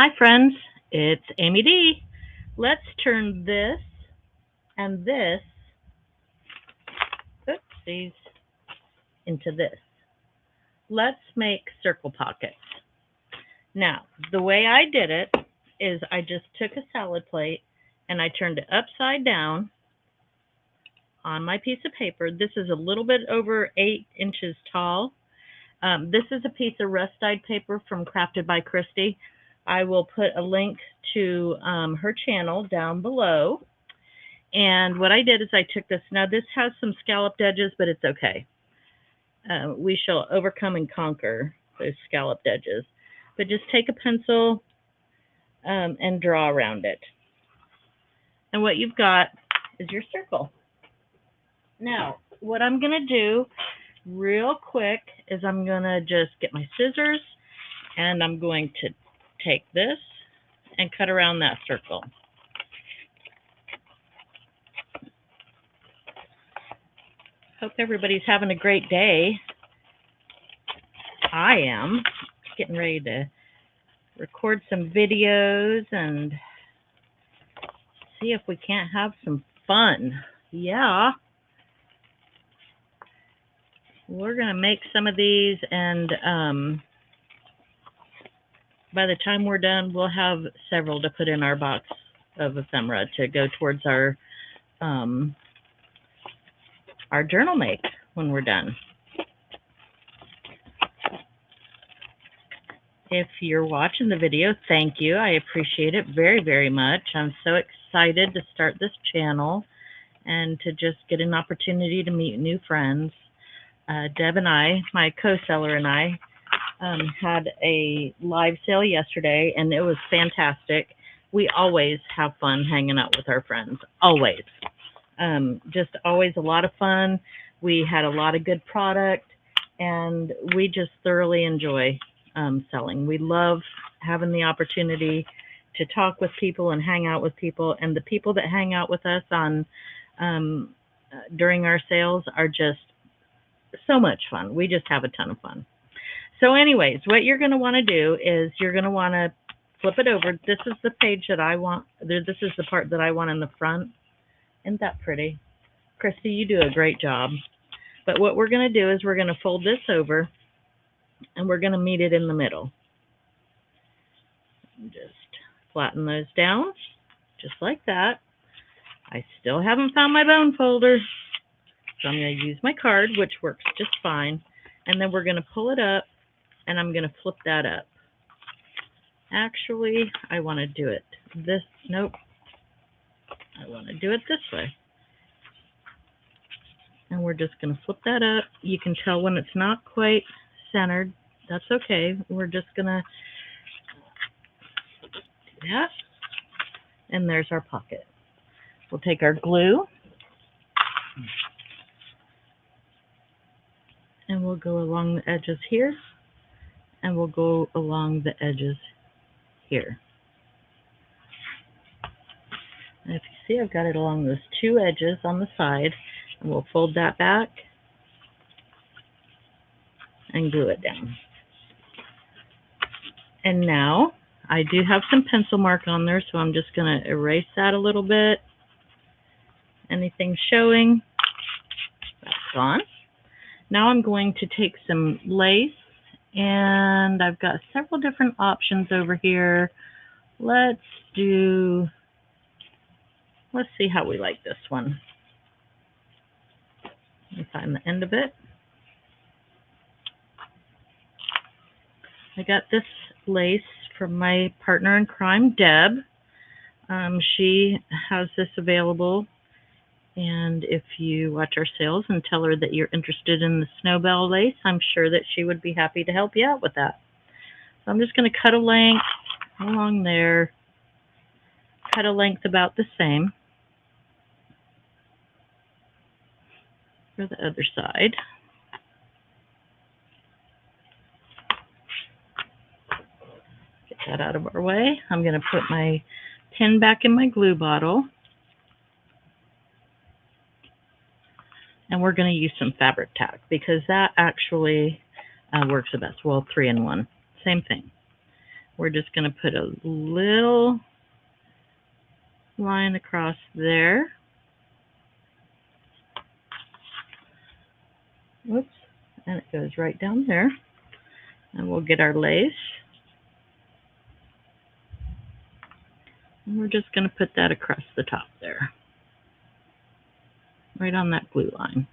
Hi, friends. It's Amy D. Let's turn this and this, oopsies, into this. Let's make circle pockets. Now, the way I did it is I just took a salad plate and I turned it upside down on my piece of paper. This is a little bit over 8 inches tall. This is a piece of rust dyed paper from Crafted by Christy. I will put a link to her channel down below. And what I did is I took this. Now, this has some scalloped edges, but it's okay. We shall overcome and conquer those scalloped edges. But just take a pencil and draw around it. And what you've got is your circle. Now, what I'm going to do real quick is I'm going to just get my scissors and I'm going to take this and cut around that circle. Hope everybody's having a great day. I am getting ready to record some videos and see if we can't have some fun. Yeah. We're going to make some of these, and by the time we're done, we'll have several to put in our box of ephemera to go towards our journal make when we're done. If you're watching the video, thank you. I appreciate it very, very much. I'm so excited to start this channel and to just get an opportunity to meet new friends. Deb and I, my co-seller and I, had a live sale yesterday, and it was fantastic. We always have fun hanging out with our friends, always. Just always a lot of fun. We had a lot of good product, and we just thoroughly enjoy selling. We love having the opportunity to talk with people and hang out with people, and the people that hang out with us on during our sales are just so much fun. We just have a ton of fun. So anyways, what you're going to want to do is you're going to want to flip it over. This is the page that I want. This is the part that I want in the front. Isn't that pretty? Christy, you do a great job. But what we're going to do is we're going to fold this over and we're going to meet it in the middle. Just flatten those down just like that. I still haven't found my bone folder. So I'm going to use my card, which works just fine. And then we're going to pull it up, and I'm going to flip that up. Actually, I want to do it this. Nope. I want to do it this way. And we're just going to flip that up. You can tell when it's not quite centered. That's okay. We're just going to do that. And there's our pocket. We'll take our glue. And we'll go along the edges here, and we'll go along the edges here. And if you see, I've got it along those two edges on the side, and we'll fold that back and glue it down. And now I do have some pencil mark on there, so I'm just going to erase that a little bit. Anything showing, that's gone. Now I'm going to take some lace, and I've got several different options over here. Let's see how we like this one. Let me find the end of it. I got this lace from my partner in crime, Deb. She has this available. And if you watch our sales and tell her that you're interested in the snowbell lace, I'm sure that she would be happy to help you out with that. So I'm just going to cut a length along there, cut a length about the same for the other side. Get that out of our way. I'm going to put my pin back in my glue bottle. And we're going to use some fabric tack because that actually works the best. Well, 3-in-1, same thing. we're just going to put a little line across there. Whoops, and it goes right down there. And we'll get our lace. And we're just going to put that across the top there, right on that glue line.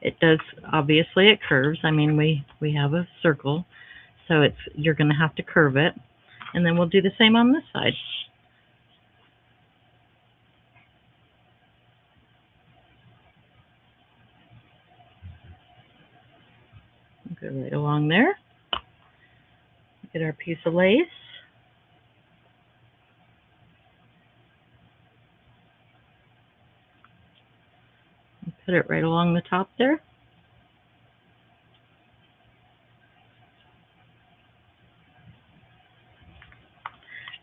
It does, obviously it curves. I mean, we have a circle, so you're going to have to curve it. And then we'll do the same on this side. Go right along there. Get our piece of lace. And put it right along the top there.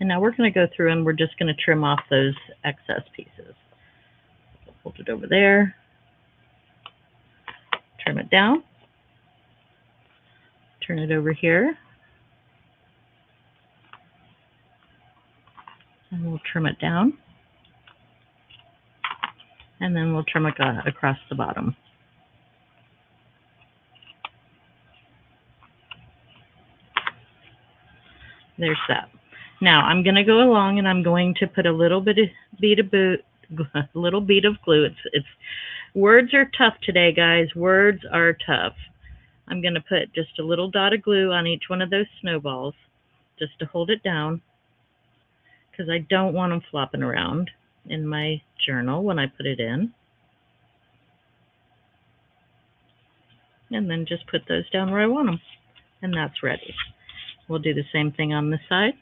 And now we're going to go through and we're just going to trim off those excess pieces. Hold it over there. Trim it down. Turn it over here. And we'll trim it down. And then we'll trim it across the bottom. There's that. Now I'm going to go along and I'm going to put a little bead of glue. It's words are tough today, guys. Words are tough. I'm going to put just a little dot of glue on each one of those snowballs just to hold it down, because I don't want them flopping around in my journal when I put it in. And then just put those down where I want them. And that's ready. We'll do the same thing on this side.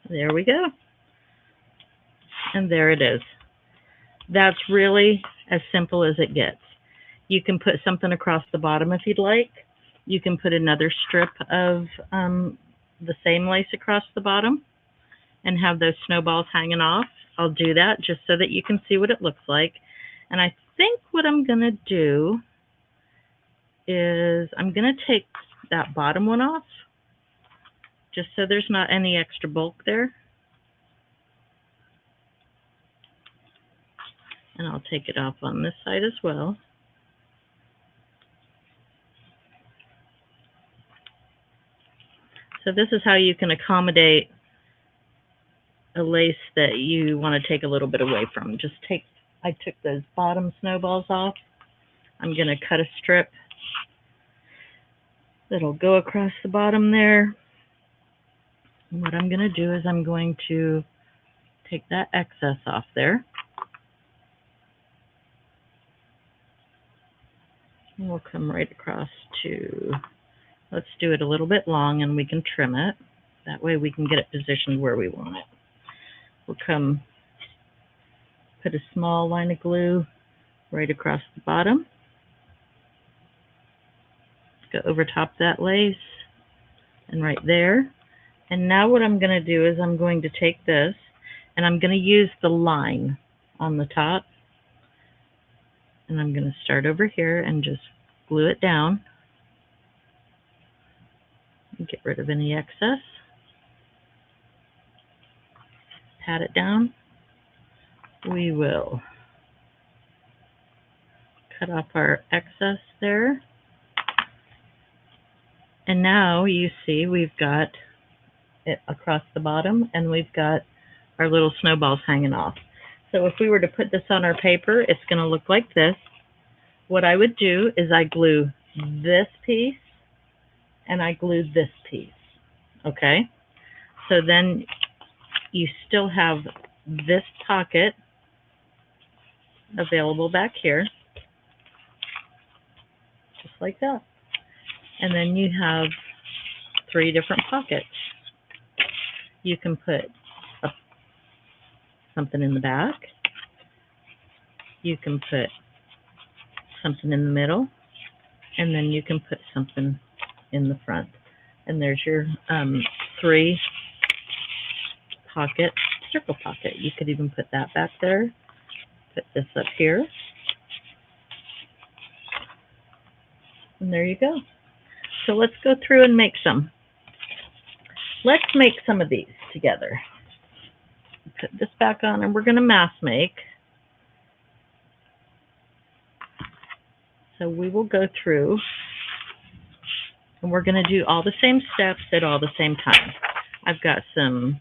There we go. And there it is. That's really as simple as it gets. You can put something across the bottom if you'd like. You can put another strip of the same lace across the bottom and have those snowballs hanging off. I'll do that just so that you can see what it looks like. And I think what I'm going to do is I'm going to take that bottom one off, just so there's not any extra bulk there. And I'll take it off on this side as well. So this is how you can accommodate a lace that you want to take a little bit away from. I took those bottom snowballs off. I'm going to cut a strip that'll go across the bottom there. And what I'm going to do is I'm going to take that excess off there. And we'll come right across to, let's do it a little bit long and we can trim it. That way we can get it positioned where we want it. We'll come put a small line of glue right across the bottom. Go over top that lace and right there. And now what I'm going to do is I'm going to take this and I'm going to use the line on the top. And I'm going to start over here and just glue it down. And get rid of any excess. Pat it down. We will cut off our excess there. And now you see we've got it across the bottom and we've got our little snowballs hanging off. So if we were to put this on our paper, it's going to look like this. What I would do is I glue this piece and I glue this piece. Okay? So then you still have this pocket available back here, just like that. And then you have 3 different pockets. You can put something in the back. You can put something in the middle. And then you can put something in the front. And there's your 3 pockets circle pocket. You could even put that back there. Put this up here. And there you go. So let's go through and make some. Let's make some of these together. Put this back on, and we're going to mass make. So we will go through, and we're going to do all the same steps at all the same time. I've got some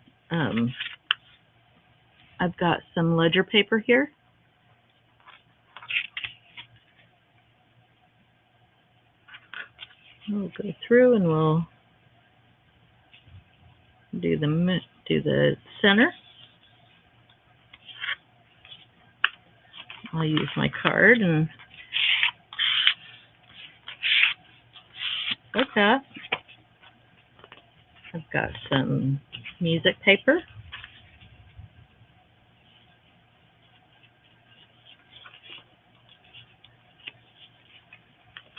ledger paper here. We'll go through and we'll do the center. I'll use my card and like that. I've got some music paper.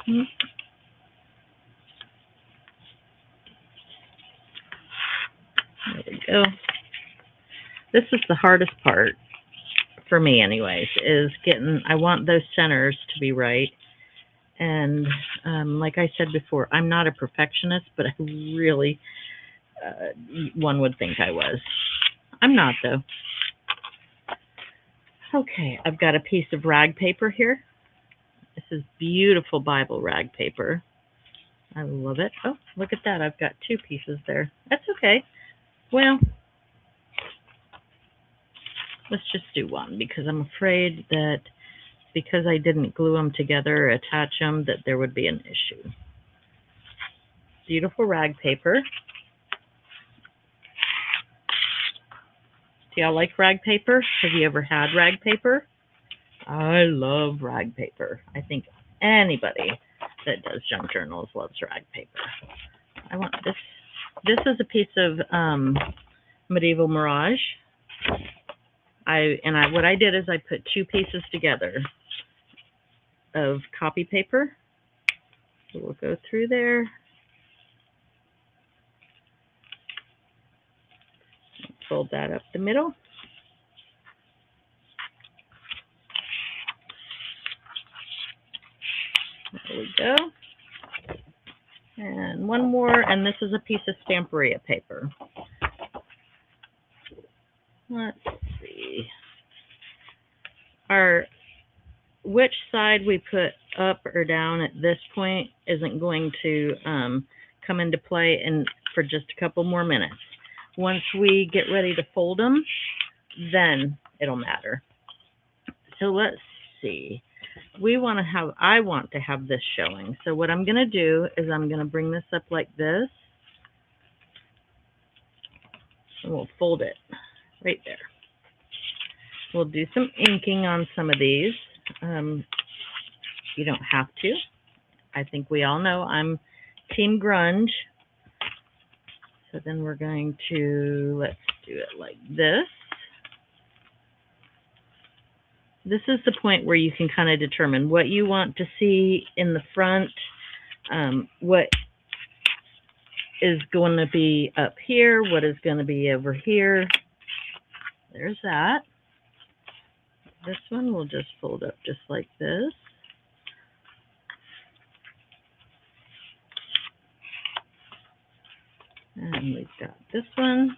There we go. This is the hardest part for me anyways, is I want those centers to be right. And like I said before, I'm not a perfectionist, but I really, one would think I was. I'm not, though. Okay, I've got a piece of rag paper here. This is beautiful Bible rag paper. I love it. Oh, look at that. I've got two pieces there. That's okay. Well, let's just do one, because I'm afraid that because I didn't glue them together or attach them, that there would be an issue. Beautiful rag paper. Do y'all like rag paper? Have you ever had rag paper? I love rag paper. I think anybody that does junk journals loves rag paper. I want this. This is a piece of Medieval Mirage. What I did is I put two pieces together of copy paper. So we'll go through there. Fold that up the middle. There we go. And one more, and this is a piece of Stamperia paper. Let's see. Which side we put up or down at this point isn't going to come into play for just a couple more minutes. Once we get ready to fold them, then it'll matter. So let's see. I want to have this showing. So what I'm going to do is I'm going to bring this up like this. And we'll fold it right there. We'll do some inking on some of these. You don't have to. I think we all know I'm Team Grunge. So then we're going to, let's do it like this. This is the point where you can kind of determine what you want to see in the front, what is going to be up here, what is going to be over here. There's that. This one we'll just fold up just like this. And we've got this one.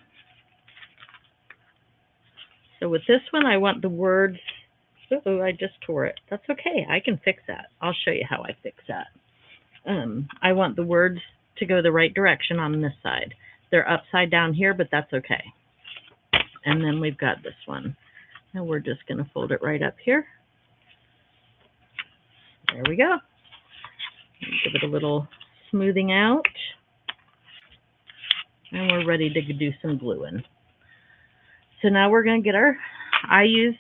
So with this one, I want the words. Oh, I just tore it. That's okay. I can fix that. I'll show you how I fix that. I want the words to go the right direction on this side. They're upside down here, but that's okay. And then we've got this one. And we're just going to fold it right up here. There we go. Give it a little smoothing out. And we're ready to do some gluing. So now we're going to get I use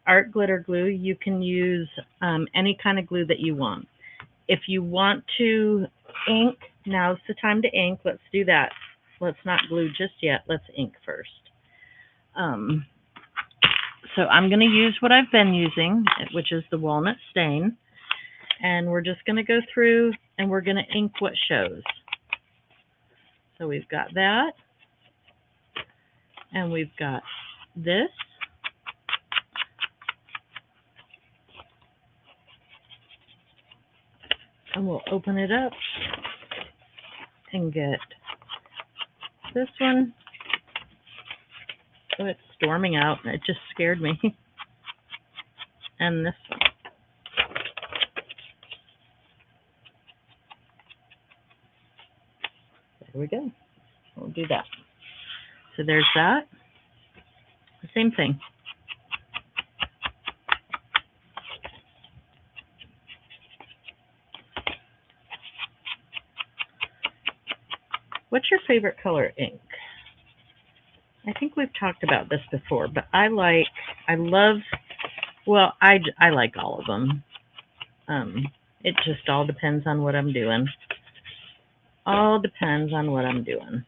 art glitter glue. You can use any kind of glue that you want. If you want to ink, now's the time to ink. Let's do that. Let's not glue just yet. Let's ink first. So I'm going to use what I've been using, which is the walnut stain. And we're just going to go through and we're going to ink what shows. So we've got that. And we've got this. And we'll open it up and get this one. Oh, it's storming out. It just scared me. And this one. There we go. We'll do that. So there's that. The same thing. What's your favorite color ink? I think we've talked about this before, but I like all of them. It just all depends on what I'm doing. All depends on what I'm doing.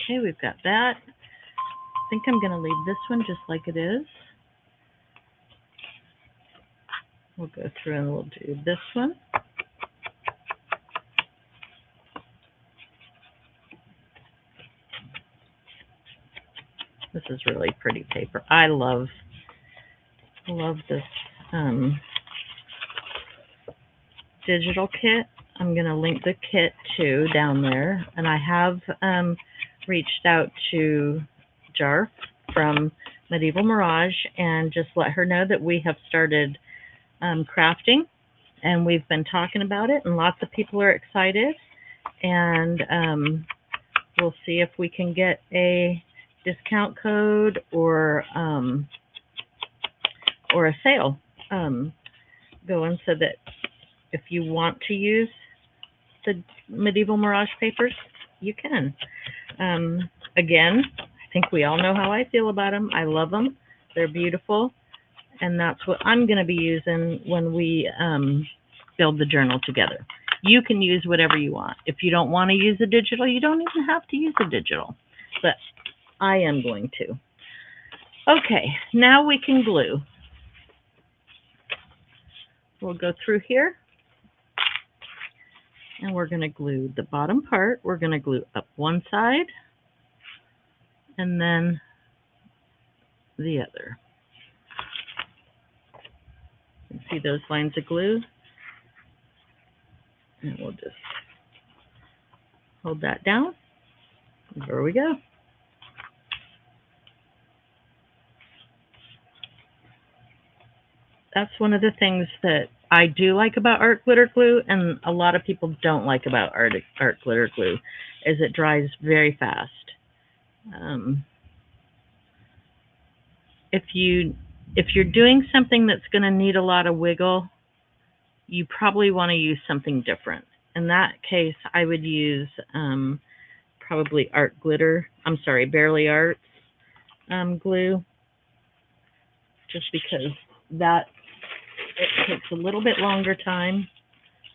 Okay, we've got that. I think I'm going to leave this one just like it is. We'll go through and we'll do this one. This is really pretty paper. I love this digital kit. I'm going to link the kit too down there. And I have reached out to Jarf from Medieval Mirage and just let her know that we have started crafting, and we've been talking about it, and lots of people are excited. And we'll see if we can get a discount code or a sale going, so that if you want to use the Medieval Mirage papers, you can. Again, I think we all know how I feel about them. I love them. They're beautiful. And that's what I'm going to be using when we build the journal together. You can use whatever you want. If you don't want to use a digital, you don't even have to use a digital. But I am going to. Okay, now we can glue. We'll go through here. And we're going to glue the bottom part. We're going to glue up one side and then the other. You can see those lines of glue. And we'll just hold that down. There we go. That's one of the things that I do like about art glitter glue, and a lot of people don't like about art glitter glue, is it dries very fast. If you're doing something that's going to need a lot of wiggle, you probably want to use something different. In that case, I would use probably Barely Arts glue, just because it takes a little bit longer time.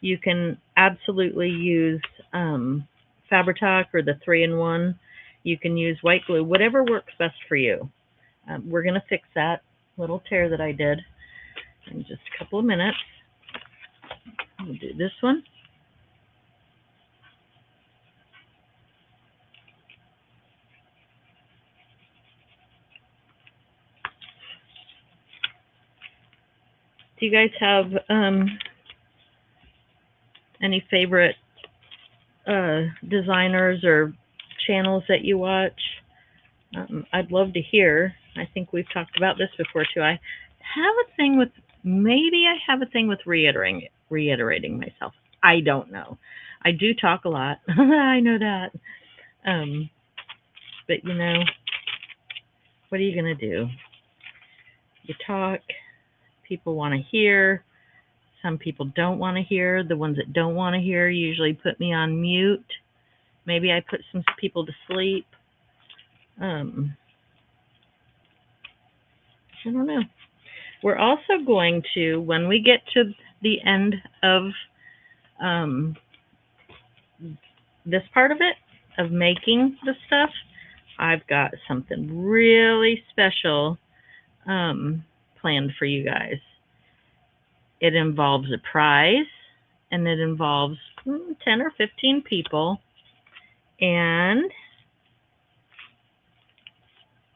You can absolutely use Fabri-Tac or the 3-in-1. You can use white glue, whatever works best for you. We're going to fix that little tear that I did in just a couple of minutes. We'll do this one. Do you guys have any favorite designers or channels that you watch? I'd love to hear. I think we've talked about this before too. I have a thing with reiterating myself. I don't know. I do talk a lot. I know that. But you know, what are you going to do? You talk. People want to hear. Some people don't want to hear. The ones that don't want to hear usually put me on mute. Maybe I put some people to sleep. I don't know. We're also going to, when we get to the end of this part of it, of making the stuff, I've got something really special planned for you guys. It involves a prize, and it involves 10 or 15 people, and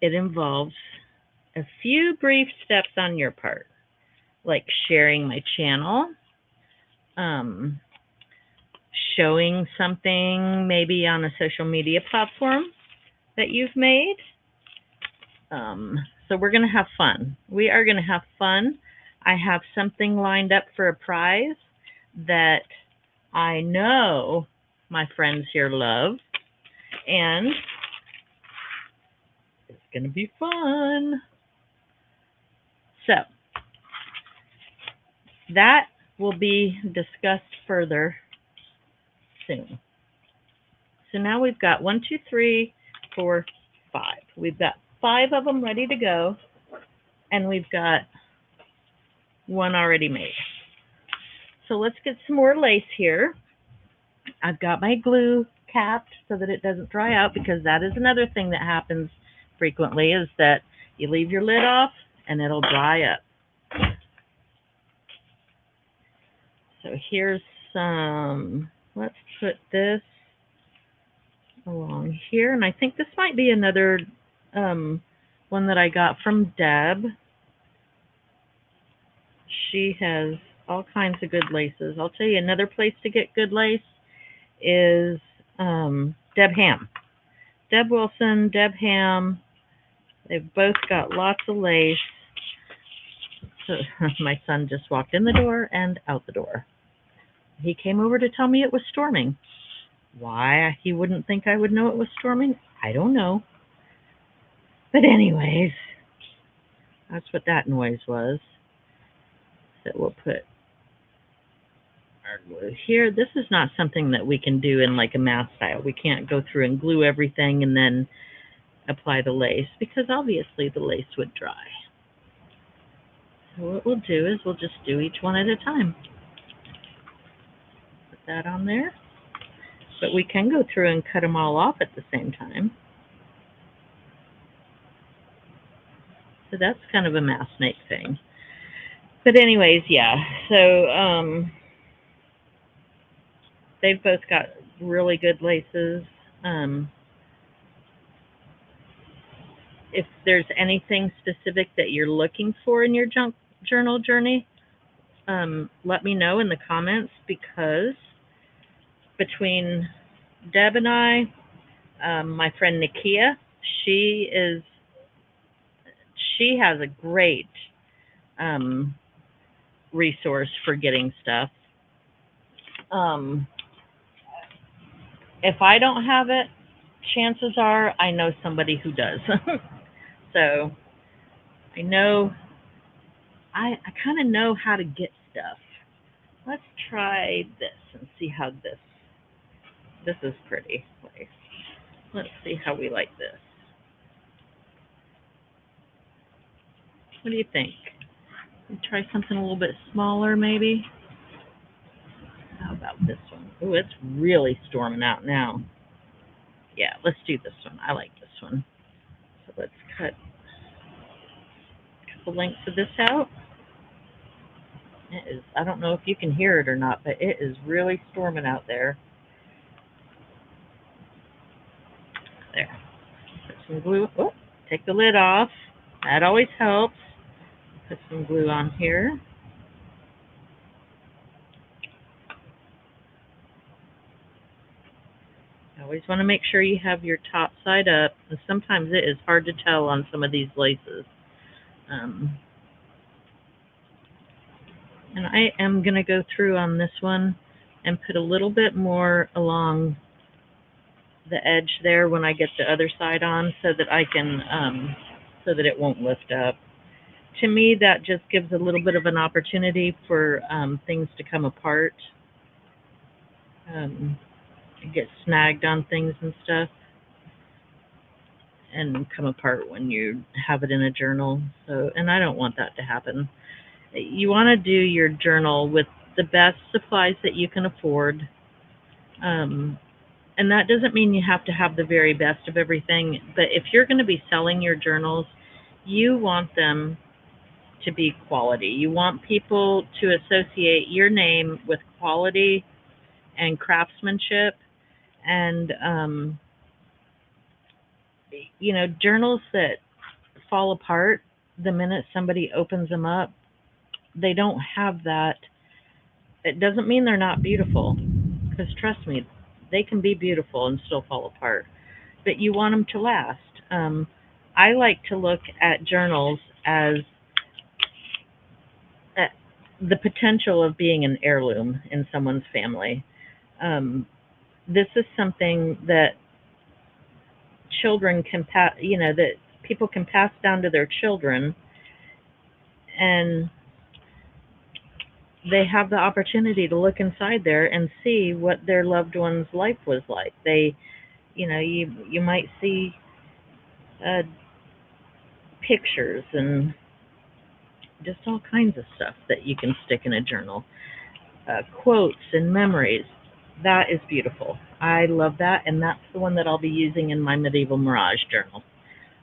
it involves a few brief steps on your part, like sharing my channel, um, showing something maybe on a social media platform that you've made. So we're going to have fun. We are going to have fun. I have something lined up for a prize that I know my friends here love, and it's going to be fun. So that will be discussed further soon. So now we've got 1, 2, 3, 4, 5. We've got 5 of them ready to go, and we've got one already made. So let's get some more lace here. I've got my glue capped so that it doesn't dry out, because that is another thing that happens frequently, is that you leave your lid off and it'll dry up. So here's some, let's put this along here, and I think this might be another one that I got from Deb. She has all kinds of good laces. I'll tell you, another place to get good lace is Deb Ham. Deb Wilson, Deb Ham, they've both got lots of lace. So my son just walked in the door and out the door. He came over to tell me it was storming. Why he wouldn't think I would know it was storming, I don't know. But anyways, that's what that noise was. So we'll put our glue here. This is not something that we can do in like a mass style. We can't go through and glue everything and then apply the lace, because obviously the lace would dry. So what we'll do is we'll just do each one at a time. Put that on there. But we can go through and cut them all off at the same time. So that's kind of a mass make thing. But anyways, yeah. So they've both got really good laces. If there's anything specific that you're looking for in your journal journey, let me know in the comments, because between Deb and I, my friend Nakia, she has a great resource for getting stuff. If I don't have it, chances are I know somebody who does. So I know, I kind of know how to get stuff. Let's try this and see how this is pretty. Let's see how we like this. What do you think? Try something a little bit smaller, maybe. How about this one? Oh, it's really storming out now. Yeah, let's do this one. I like this one. So let's cut a couple lengths of this out. It is, I don't know if you can hear it or not, but it is really storming out there. There. Put some glue. Oh, take the lid off. That always helps. Put some glue on here. You always want to make sure you have your top side up, and sometimes it is hard to tell on some of these laces. And I am going to go through on this one and put a little bit more along the edge there when I get the other side on, so that I can, so that it won't lift up. To me, that just gives a little bit of an opportunity for things to come apart, get snagged on things and stuff, and come apart when you have it in a journal. So, and I don't want that to happen. You want to do your journal with the best supplies that you can afford. And that doesn't mean you have to have the very best of everything, but if you're going to be selling your journals, you want them to be quality. You want people to associate your name with quality and craftsmanship. And, you know, journals that fall apart the minute somebody opens them up. They don't have that. It doesn't mean they're not beautiful, because trust me, they can be beautiful and still fall apart. But you want them to last. I like to look at journals as uh, the potential of being an heirloom in someone's family. Um, this is something that children can pass, that people can pass down to their children, and they have the opportunity to look inside there and see what their loved one's life was like. You might see uh, pictures and just all kinds of stuff that you can stick in a journal, quotes and memories. That is beautiful. I love that, and that's the one that I'll be using in my Medieval Mirage journal.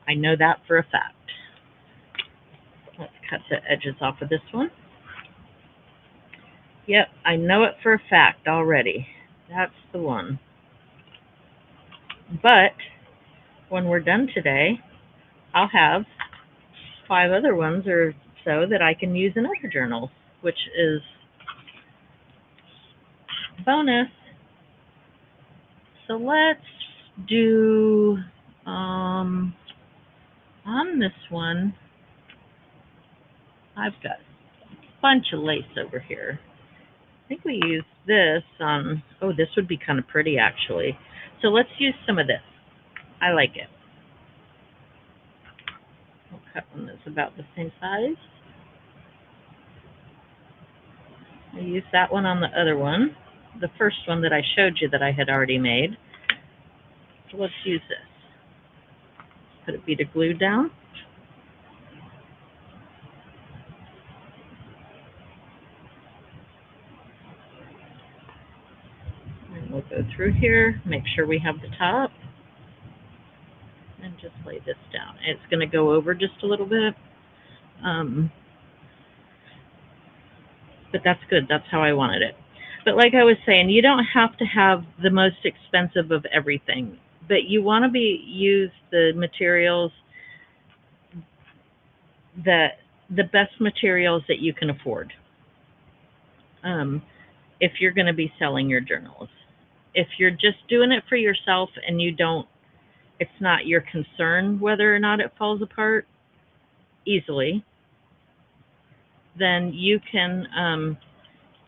I know that for a fact. Let's cut the edges off of this one. Yep, I know it for a fact already. That's the one. But when we're done today, I'll have 5 other ones or so that I can use in other journals, which is bonus. So let's do, on this one, I've got a bunch of lace over here. I think we use this on, oh, this would be kind of pretty actually. So let's use some of this. I like it. We'll cut one that's about the same size. I used that one on the other one, the first one that I showed you that I had already made. So let's use this. Put a bead of glue down. And we'll go through here, make sure we have the top, and just lay this down. It's going to go over just a little bit, but that's good. That's how I wanted it. But like I was saying, you don't have to have the most expensive of everything, but you want to use the materials that the best materials that you can afford. If you're going to be selling your journals, if you're just doing it for yourself and it's not your concern whether or not it falls apart easily, then you can,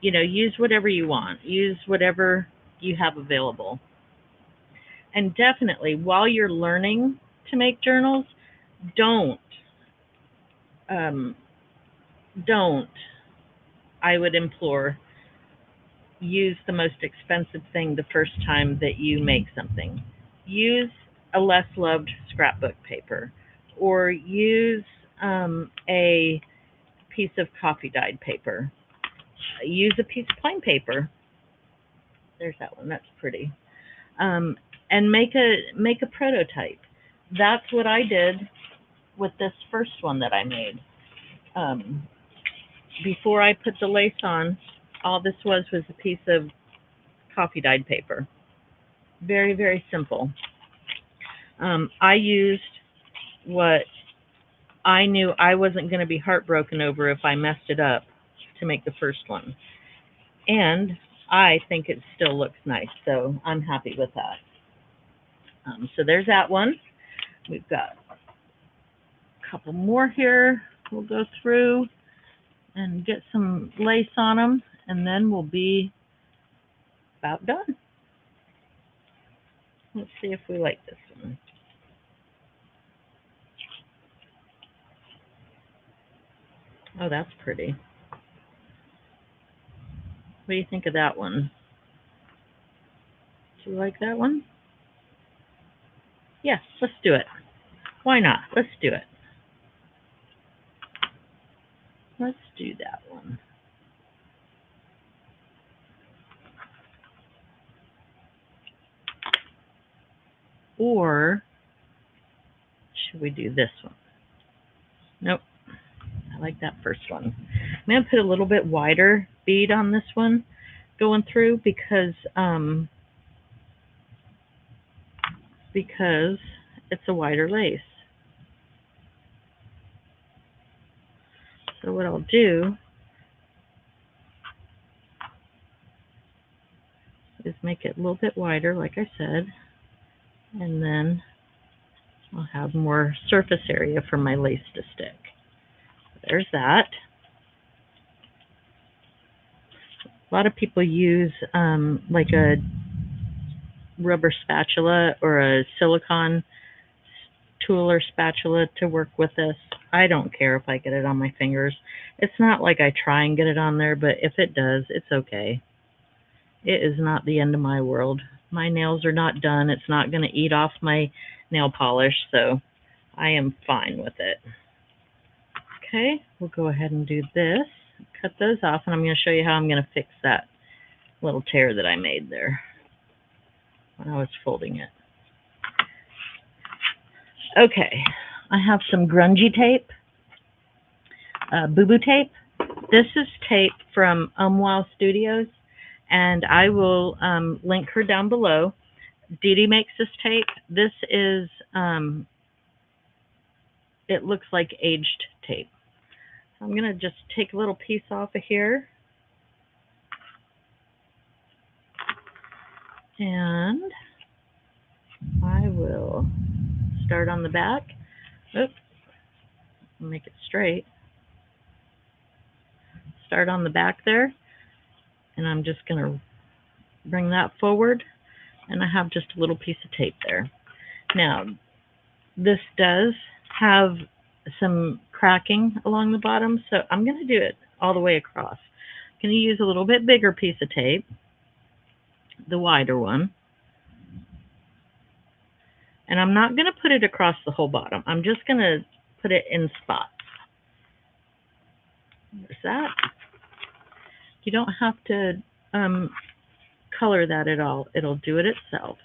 use whatever you want. Use whatever you have available. And definitely, while you're learning to make journals, don't, I would implore, use the most expensive thing the first time that you make something. Use a less loved scrapbook paper, or use a piece of coffee dyed paper. Use a piece of plain paper. There's that one. That's pretty. And make a prototype. That's what I did with this first one that I made. Before I put the lace on, all this was a piece of coffee dyed paper. Very, very simple. I used what I knew I wasn't going to be heartbroken over if I messed it up to make the first one. And I think it still looks nice, so I'm happy with that. So there's that one. We've got a couple more here. We'll go through and get some lace on them, and then we'll be about done. Let's see if we like this one. Oh, that's pretty. What do you think of that one? Do you like that one? Yes, let's do it. Why not? Let's do it. Let's do that one. Or should we do this one? Nope. I like that first one. I'm going to put a little bit wider bead on this one going through because it's a wider lace. So what I'll do is make it a little bit wider, like I said, and then I'll have more surface area for my lace to stick. There's that. A lot of people use like a rubber spatula or a silicone tool or spatula to work with this. I don't care if I get it on my fingers. It's not like I try and get it on there, but if it does, it's okay. It is not the end of my world. My nails are not done. It's not going to eat off my nail polish, so I am fine with it. Okay, we'll go ahead and do this. Cut those off, and I'm going to show you how I'm going to fix that little tear that I made there when I was folding it. Okay, I have some grungy tape, boo-boo tape. This is tape from Wow Studios, and I will link her down below. Dee Dee makes this tape. This is, it looks like aged tape. I'm going to just take a little piece off of here. And I will start on the back. Oops. Make it straight. Start on the back there. And I'm just going to bring that forward. And I have just a little piece of tape there. Now, this does have some cracking along the bottom, so I'm going to do it all the way across. I'm going to use a little bit bigger piece of tape, the wider one. And I'm not going to put it across the whole bottom. I'm just going to put it in spots. There's that. You don't have to color that at all. It'll do it itself.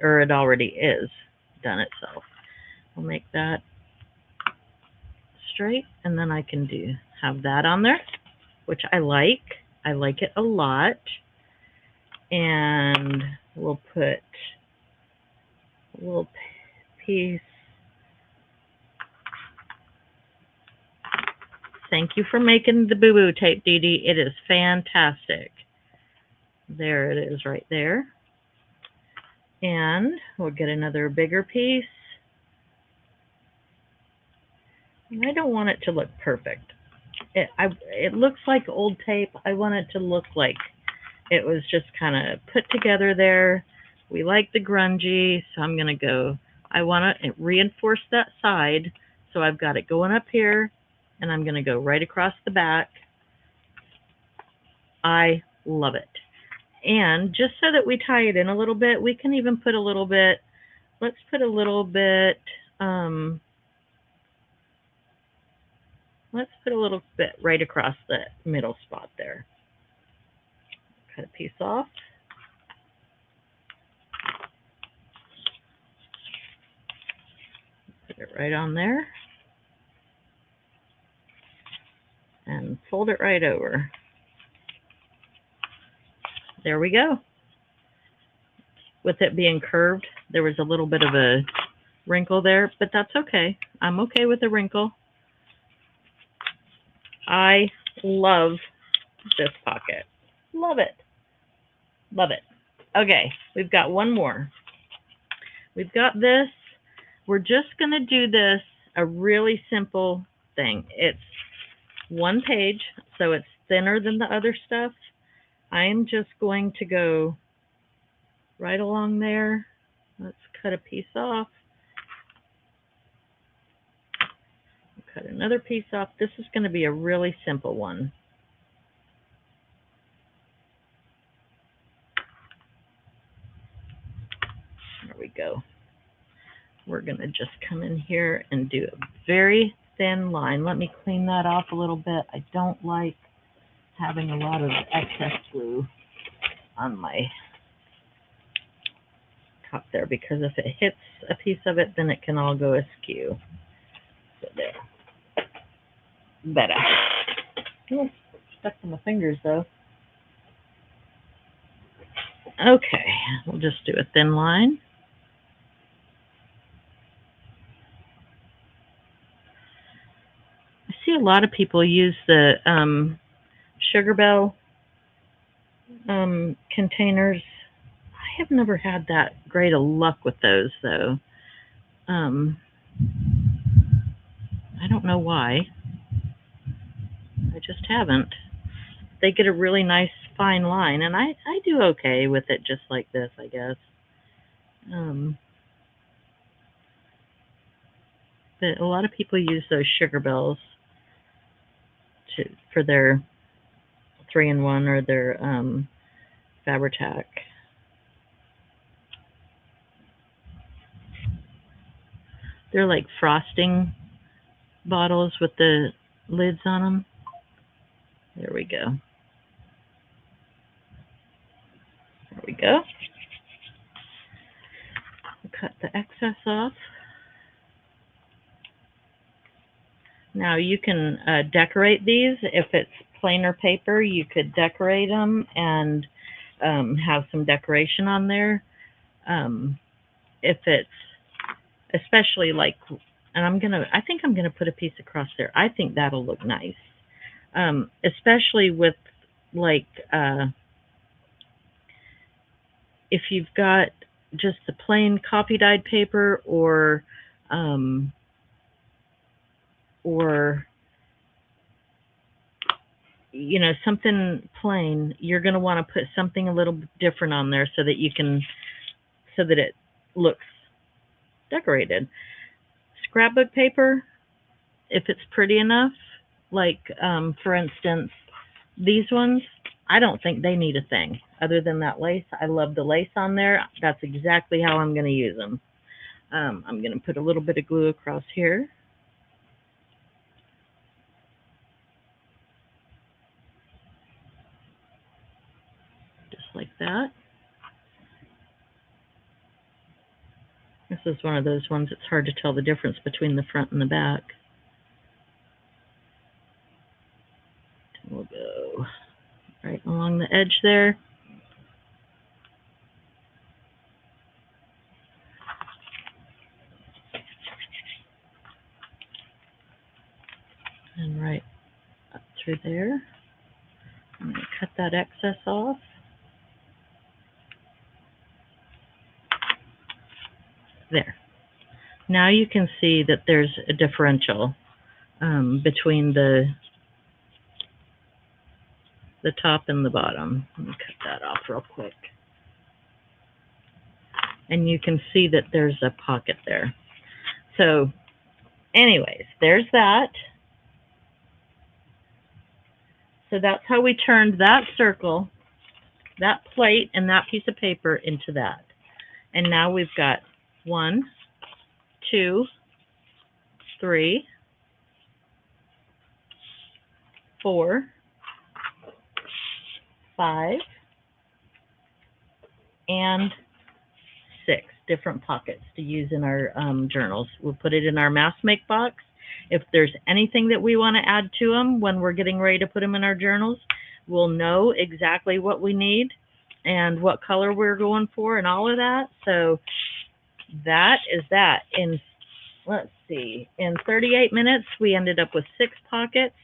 Or it already is done itself. I'll make that straight, and then I can have that on there, which I like. I like it a lot. And we'll put a little piece. Thank you for making the boo-boo tape, Dee Dee. It is fantastic. There it is right there. And we'll get another bigger piece. And I don't want it to look perfect. It looks like old tape. I want it to look like it was just kind of put together there. We like the grungy, so I'm going to go. I want to reinforce that side, so I've got it going up here, and I'm going to go right across the back. I love it. And just so that we tie it in a little bit, we can even put a little bit, let's put a little bit, let's put a little bit right across the middle spot there. Cut a piece off. Put it right on there. And fold it right over. There we go. With it being curved, there was a little bit of a wrinkle there, but that's okay. I'm okay with the wrinkle. I love this pocket. Love it. Love it. Okay, we've got one more. We've got this. We're just going to do this, a really simple thing. It's one page, so it's thinner than the other stuff. I am just going to go right along there. Let's cut a piece off. Cut another piece off. This is going to be a really simple one. There we go. We're going to just come in here and do a very thin line. Let me clean that off a little bit. I don't like having a lot of excess glue on my top there, because if it hits a piece of it, then it can all go askew. So there. Better. Oh, stuck to my fingers though. Okay, we'll just do a thin line. I see see a lot of people use the sugar bell containers. I have never had that great a luck with those, though. I don't know why. I just haven't. They get a really nice fine line, and I do okay with it just like this, I guess. But a lot of people use those sugar bells for their 3-in-1 or their Fabri-Tac. They're like frosting bottles with the lids on them. There we go. There we go. Cut the excess off. Now you can decorate these. If it's plainer paper, you could decorate them and have some decoration on there. If it's especially like, and I think I'm gonna put a piece across there. I think that'll look nice, especially with like if you've got just the plain copy dyed paper or you know, something plain, you're going to want to put something a little different on there so that it looks decorated. Scrapbook paper, if it's pretty enough, like for instance, these ones, I don't think they need a thing other than that lace. I love the lace on there. That's exactly how I'm going to use them. I'm going to put a little bit of glue across here. Just like that. This is one of those ones it's hard to tell the difference between the front and the back. We'll go right along the edge there. And right up through there. I'm going to cut that excess off. There. Now you can see that there's a differential between the top and the bottom. Let me cut that off real quick. And you can see that there's a pocket there. So anyways, there's that. So that's how we turned that circle, that plate, and that piece of paper into that. And now we've got 1, 2, 3, 4, 5, and 6 different pockets to use in our journals. We'll put it in our mass make box. If there's anything that we want to add to them when we're getting ready to put them in our journals, we'll know exactly what we need and what color we're going for and all of that. So that is that. Let's see, in 38 minutes, we ended up with 6 pockets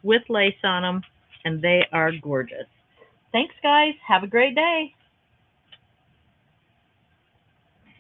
with lace on them, and they are gorgeous. Thanks, guys. Have a great day.